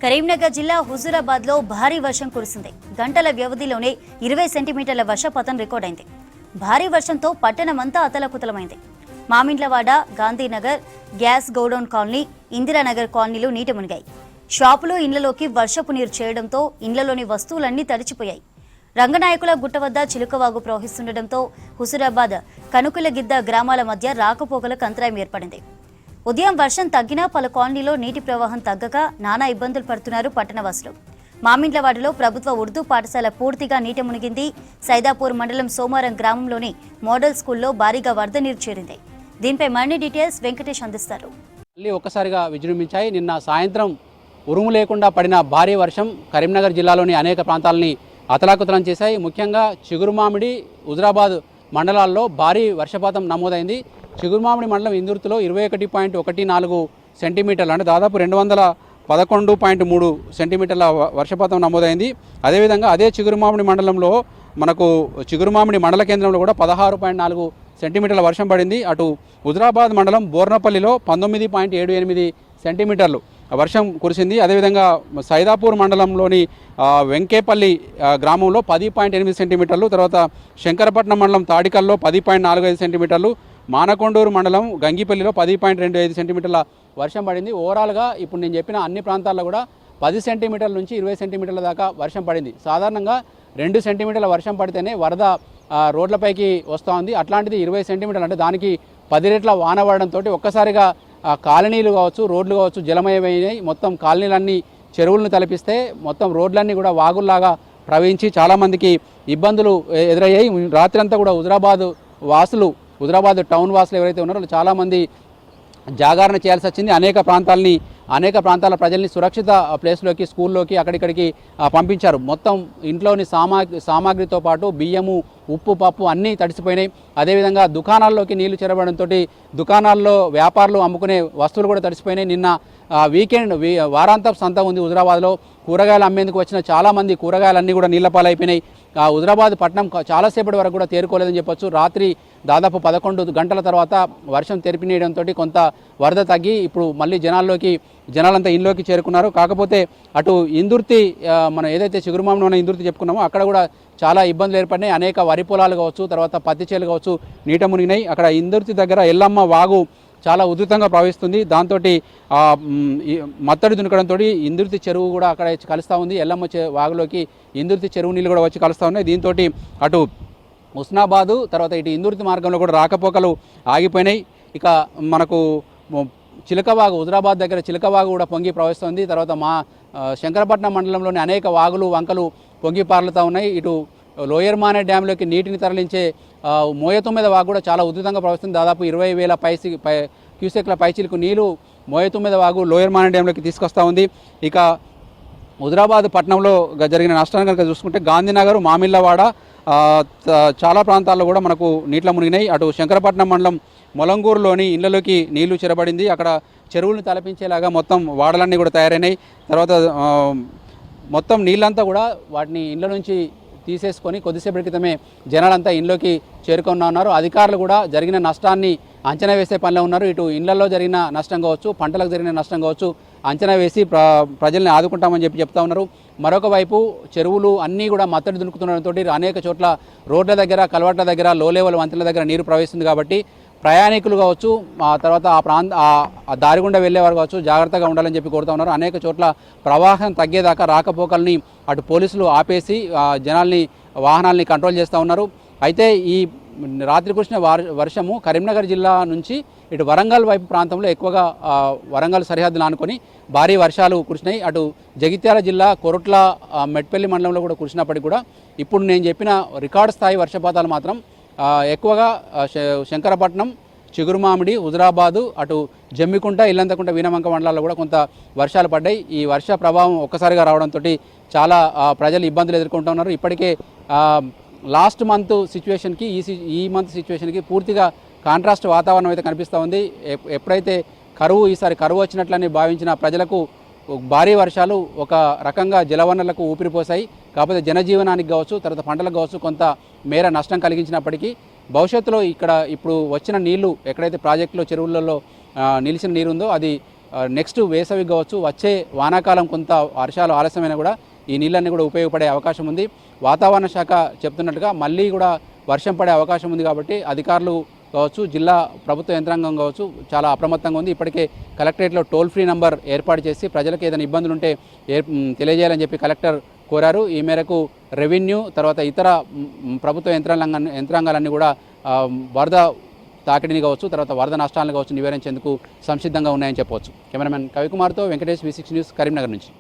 కరీంనగర్ జిల్లా హుజూరాబాద్ లో భారీ వర్షం కురిసింది. గంటల వ్యవధిలోనే 20 సెంటీమీటర్ల వర్షపాతం రికార్డైంది. భారీ వర్షంతో పట్టణమంతా అతలకుతలమైంది. Mamindlavada, Gandhinagar, gas godown colony, Indiranagar కాలనీలు నీట మునిగాయి. షాపులు, ఇండ్లలోకి వర్షపు నీరు చేరడంతో ఇండ్లలోని వస్తువులన్నీ తడిచిపోయాయి. రంగనాయకుల గుట్ట వద్ద చిలుకవాగు ప్రవహిస్తుండటంతో హుజూరాబాద్, కనుకులగిద్ద గ్రామాల మధ్య రాకపోకలకు అంతరాయం ఏర్పడింది. ఉదయం వర్షం తగ్గినా పలు కాలనీలో నీటి ప్రవాహం తగ్గక నానా ఇబ్బందులు పడుతున్నారు పట్టణవాసులు. మామిండ్లవాడలో ప్రభుత్వ ఉర్దూ పాఠశాల పూర్తిగా నీట మునిగింది. సైదాపూర్ మండలం సోమారం గ్రామంలోని మోడల్ స్కూల్లో భారీగా వరద నీరు చేరింది. దీనిపై మరిన్ని డీటెయిల్స్ వెంకటేష్ అందిస్తారు. ఒక్కసారిగా విజృంభించాయి. నిన్న సాయంత్రం ఉరుము లేకుండా పడిన భారీ వర్షం కరీంనగర్ జిల్లాలోని అనేక ప్రాంతాలని అతలాకుతలం చేశాయి. ముఖ్యంగా చిగురుమామిడి, హుజూరాబాద్ మండలాల్లో భారీ వర్షపాతం నమోదైంది. చిగురుమామిడి మండలం ఇందుర్తిలో 21.14 సెంటీమీటర్లు అంటే దాదాపు 211.3 సెంటీమీటర్ల వర్షపాతం నమోదైంది. అదేవిధంగా అదే చిగురుమామిడి మండలంలో మనకు చిగురుమామిడి మండల కేంద్రంలో కూడా 16.4 సెంటీమీటర్ల వర్షం పడింది. అటు హుజూరాబాద్ మండలం బోర్నపల్లిలో 19.78 సెంటీమీటర్లు వర్షం కురిసింది. అదేవిధంగా సైదాపూర్ మండలంలోని వెంకేపల్లి గ్రామంలో 10.8 సెంటీమీటర్లు, తర్వాత శంకరపట్నం మండలం తాడికల్లో 10.45 సెంటీమీటర్లు, మానకొండూరు మండలం గంగిపల్లిలో 10.25 సెంటీమీటర్ల వర్షం పడింది. ఓవరాల్గా ఇప్పుడు నేను చెప్పిన అన్ని ప్రాంతాల్లో కూడా 10 సెంటీమీటర్ల నుంచి 20 సెంటీమీటర్ల దాకా వర్షం పడింది. సాధారణంగా 2 సెంటీమీటర్ల వర్షం పడితేనే వరద రోడ్లపైకి వస్తూ ఉంది. అట్లాంటిది 20 సెంటీమీటర్లు అంటే దానికి 10 రెట్ల వాన పడడంతో ఒక్కసారిగా కాలనీలు కావచ్చు, రోడ్లు కావచ్చు జలమయమైనాయి. మొత్తం కాలనీలన్నీ చెరువులను తలపిస్తే మొత్తం రోడ్లన్నీ కూడా వాగుల్లాగా ప్రవహించి చాలామందికి ఇబ్బందులు ఎదురయ్యాయి. రాత్రంతా కూడా హుజూరాబాద్ టౌన్ వాసులు ఎవరైతే ఉన్నారో చాలామంది జాగరణ చేయాల్సి వచ్చింది. అనేక ప్రాంతాల ప్రజల్ని సురక్షిత ప్లేస్లోకి, స్కూల్లోకి అక్కడిక్కడికి పంపించారు. మొత్తం ఇంట్లోని సామాగ్రితో పాటు బియ్యము, ఉప్పు, పప్పు అన్నీ తడిసిపోయినాయి. అదేవిధంగా దుకాణాల్లోకి నీళ్లు చేరబడంతో దుకాణాల్లో వ్యాపారులు అమ్ముకునే వస్తువులు కూడా తడిసిపోయినాయి. నిన్న వారాంతపు సంత ఉంది హుజూరాబాద్లో. కూరగాయలు అమ్మేందుకు వచ్చిన చాలామంది కూరగాయలన్నీ కూడా నీళ్ల పాలైపోయినాయి. హుజూరాబాద్ పట్టణం చాలాసేపటి వరకు కూడా తేరుకోలేదని చెప్పొచ్చు. రాత్రి దాదాపు 11 గంటల తర్వాత వర్షం తెరిపినేయడంతో కొంత వరద తగ్గి ఇప్పుడు మళ్ళీ జనాలంతా ఇంట్లోకి చేరుకున్నారు. కాకపోతే అటు ఇందుర్తి, మనం ఏదైతే చిగురుమామిడి ఇందుర్తి చెప్పుకున్నామో అక్కడ కూడా చాలా ఇబ్బందులు ఏర్పడినాయి. అనేక వరి పొలాలు కావచ్చు, తర్వాత పత్తి చేలు కావచ్చు నీట మునిగినాయి. అక్కడ ఇందుర్తి దగ్గర ఎల్లమ్మ వాగు చాలా ఉధృతంగా ప్రవహిస్తుంది. దాంతో మత్తడి దునకడంతో ఇందుర్తి చెరువు కూడా అక్కడ కలుస్తూ ఉంది. ఎల్లమ్మ వాగులోకి ఇందుర్తి చెరువు నీళ్ళు కూడా వచ్చి కలుస్తూ ఉన్నాయి. దీంతో అటు హుస్నాబాదు, తర్వాత ఇటు ఇందుర్తి మార్గంలో కూడా రాకపోకలు ఆగిపోయినాయి. ఇక మనకు చిలకవాగు, హుజూరాబాద్ దగ్గర చిలకవాగు కూడా పొంగి ప్రవహిస్తుంది. తర్వాత శంకరపట్నం మండలంలోని అనేక వాగులు, వంకలు పొంగి పారుతూ ఉన్నాయి. ఇటు లోయర్ మానే డ్యాంలోకి నీటిని తరలించే మోయతుమ్మెద వాగు కూడా చాలా ఉధృతంగా ప్రవహిస్తుంది. దాదాపు 20,000 క్యూసెక్ల పైచిలకు నీళ్లు మోయతుమ్మెద వాగు లోయర్ మానే డ్యాంలోకి తీసుకొస్తూ ఉంది. ఇక హుజూరాబాద్ పట్టణంలో జరిగిన నష్టాన్ని కనుక చూసుకుంటే గాంధీనగర్, మామిళ్ళవాడ చాలా ప్రాంతాల్లో కూడా మనకు నీటిలో మునిగినాయి. అటు శంకరపట్నం మండలం మొలంగూరులోని ఇళ్లలోకి నీళ్లు చేరబడింది. అక్కడ చెరువులను తలపించేలాగా మొత్తం వాడలన్నీ కూడా తయారైనాయి. తర్వాత మొత్తం నీళ్ళంతా కూడా వాటిని ఇళ్ల నుంచి తీసేసుకొని కొద్దిసేపటి క్రితమే జనాలంతా ఇంట్లోకి చేరుకున్నా ఉన్నారు. అధికారులు కూడా జరిగిన నష్టాన్ని అంచనా వేసే పనిలో ఉన్నారు. ఇటు ఇళ్లలో జరిగిన నష్టం కావచ్చు, పంటలకు జరిగిన నష్టం కావచ్చు అంచనా వేసి ప్రజల్ని ఆదుకుంటామని చెప్తా ఉన్నారు. మరొక వైపు చెరువులు అన్నీ కూడా మత్తడి దునుకుతుండడంతో అనేక చోట్ల రోడ్ల దగ్గర, కలవట్ల దగ్గర, లో లెవెల్ వంతెనల దగ్గర నీరు ప్రవహిస్తుంది. కాబట్టి ప్రయాణికులు కావచ్చు, తర్వాత ఆ దారి గుండా వెళ్ళేవారు కావచ్చు జాగ్రత్తగా ఉండాలని చెప్పి కోరుతూ ఉన్నారు. అనేక చోట్ల ప్రవాహం తగ్గేదాకా రాకపోకల్ని అటు పోలీసులు ఆపేసి జనాల్ని, వాహనాల్ని కంట్రోల్ చేస్తూ ఉన్నారు. అయితే ఈ రాత్రి కురిసిన వర్షము కరీంనగర్ జిల్లా నుంచి ఇటు వరంగల్ వైపు ప్రాంతంలో ఎక్కువగా వరంగల్ సరిహద్దులు ఆనుకొని భారీ వర్షాలు కురిసినాయి. అటు జగిత్యాల జిల్లా కొరుట్ల, మెట్పల్లి మండలంలో కూడా కురిసినప్పటికీ కూడా ఇప్పుడు నేను చెప్పిన రికార్డు స్థాయి వర్షపాతాలు మాత్రం ఎక్కువగా శంకరపట్నం, చిగురుమామిడి, హుజూరాబాదు, అటు జమ్మికుంట, ఇల్లంతకుంట, వీనమంక మండలాల్లో కూడా కొంత వర్షాలు పడ్డాయి. ఈ వర్ష ప్రభావం ఒక్కసారిగా రావడంతో చాలా ప్రజలు ఇబ్బందులు ఎదుర్కొంటూ ఉన్నారు. ఇప్పటికే లాస్ట్ మంత్ సిచ్యువేషన్కి ఈ మంత్ సిచ్యువేషన్కి పూర్తిగా కాంట్రాస్ట్ వాతావరణం అయితే కనిపిస్తూ ఉంది. ఎప్పుడైతే ఈసారి కరువు వచ్చినట్లని భావించిన ప్రజలకు భారీ వర్షాలు ఒక రకంగా జలవనరులకు ఊపిరిపోసాయి. కాకపోతే జనజీవనానికి కావచ్చు, తర్వాత పంటలకు కావచ్చు కొంత మేర నష్టం కలిగించినప్పటికీ భవిష్యత్తులో ఇప్పుడు వచ్చిన నీళ్లు ఎక్కడైతే ప్రాజెక్టులో, చెరువులలో నిలిచిన నీరు ఉందో అది నెక్స్ట్ వేసవి కావచ్చు, వచ్చే వానాకాలం కొంత వర్షాలు ఆలస్యమైనా కూడా ఈ నీళ్ళన్నీ కూడా ఉపయోగపడే అవకాశం ఉంది. వాతావరణ శాఖ చెప్తున్నట్టుగా మళ్ళీ కూడా వర్షం పడే అవకాశం ఉంది. కాబట్టి అధికారులు కావచ్చు, జిల్లా ప్రభుత్వ యంత్రాంగం కావచ్చు చాలా అప్రమత్తంగా ఉంది. ఇప్పటికే కలెక్టరేట్లో టోల్ ఫ్రీ నంబర్ ఏర్పాటు చేసి ప్రజలకు ఏదైనా ఇబ్బందులు ఉంటే తెలియజేయాలని చెప్పి కలెక్టర్ కోరారు. ఈ మేరకు రెవెన్యూ తర్వాత ఇతర ప్రభుత్వ యంత్రాంగాలన్నీ కూడా వరద తాకిడిని కావచ్చు, తర్వాత వరద నష్టాలను కావచ్చు నివారించేందుకు సంసిద్ధంగా ఉన్నాయని చెప్పవచ్చు. కెమెరామెన్ కవికుమార్తో వెంకటేష్, V6 న్యూస్, కరీంనగర్ నుంచి.